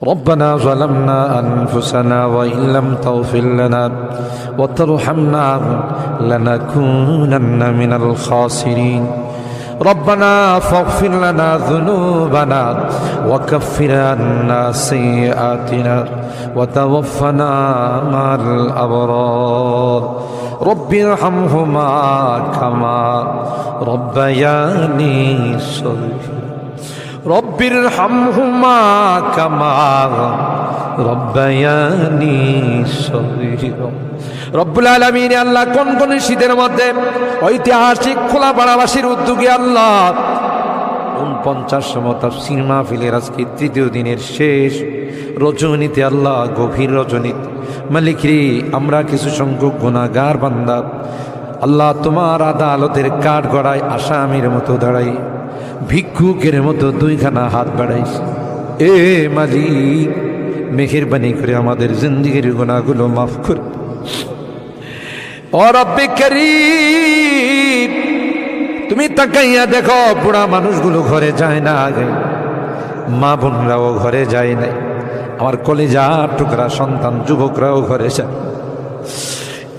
ربنا ظلمنا أنفسنا وإن لم تغفر لنا وترحمنا لنكونن من الخاسرين ربنا فاغفر لنا ذنوبنا وكفر عنا سيئاتنا وتوفنا مع الأبرار رب ارحمهما كما ربياني صغيرا رب ارحمهما كما ربياني صغيرا রব্বুল আলামিন আল্লাহ কোন কোন শীতের মধ্যে ঐতিহাসিক খোলাপাড়াবাসীর উদ্যোগে আল্লাহ 49তম তাফসীর মাহফিলের আজকে তৃতীয় দিনের শেষ রজনীতে আল্লাহ গভীর রজনীতে মালিক রে আমরা কিছু সংখ্যক গুনাহগার বান্দা আল্লাহ তোমার আদালতের কাঠ গড়ায় আসামির মতো দাঁড়াই ভিক্ষুকের মতো দুইখানা হাত বাড়াইছি এ মালিক মেহেরবানি করে আমাদের জিন্দেগির গুনাহগুলো মাফ কর ও রব্বে করিম তুমি তাকাইয়া দেখো বুড়া মানুষগুলো ঘরে যায় না আগে মা বোনরাও ঘরে যায় না আমার কলিজার টুকরা সন্তান যুবকরাও ঘরে যায়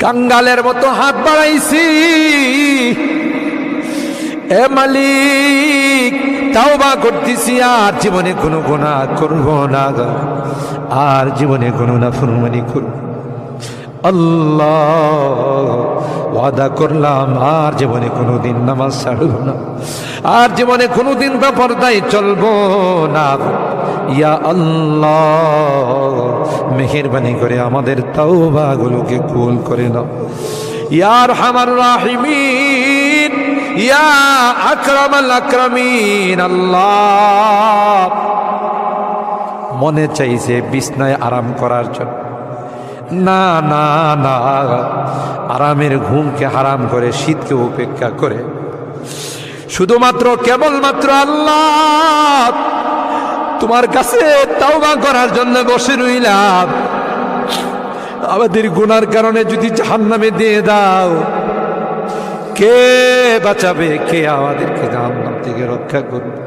কাঙ্গালের মতো হাত বাড়াইছি এ মালিক তাওবা করতেছি আর জীবনে কোনো গুনাহ করব না আর জীবনে কোনো নাফরমানি করব আল্লাহ ওয়াদা করলাম আর জীবনে কোনোদিন নামাজ ছাড়ব না আর জীবনে কোনোদিন বেপরদায় চলবো না ইয়া আল্লাহ মেহেরবানি করে আমাদের তাওবাগুলোকে কবুল করে নাও ইয়া আরহামার রাহিমিন ইয়া আকরামাল আকরামিন আল্লাহ মনে চাইছে বিছনায় আরাম করার জন্য না না না আরামের ঘুমকে হারাম করে শীতকে উপেক্ষা করে শুধুমাত্র কেবলমাত্র আল্লাহ তোমার কাছে তাওবা করার জন্য বসে রইলাম আমাদের গুনার কারণে যদি জাহান্নামে দিয়ে দাও কে বাঁচাবে কে আমাদেরকে জাহান্নাম থেকে রক্ষা করবে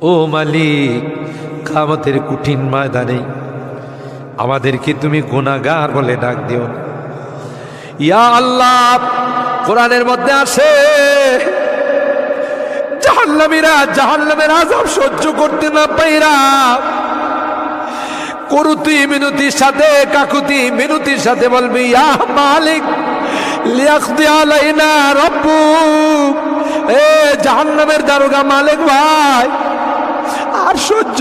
ও মালিক কিয়ামতের কঠিন ময়দানে আমাদেরকে তুমি গুনাহগার বলে ডাক দিও না ইয়া আল্লাহ কোরআনের মধ্যে আছে জাহান্নামীরা জাহান্নামের আযাব সহ্য করতে না পাইরা করুতি মিনতির সাথে কাকুতি মিনতির সাথে বলবি ইয়া মালিক লিয়াকদি আলাইনা রাব্বুক এ জাহান্নামের দারোগা মালিক ভাই আর সহ্য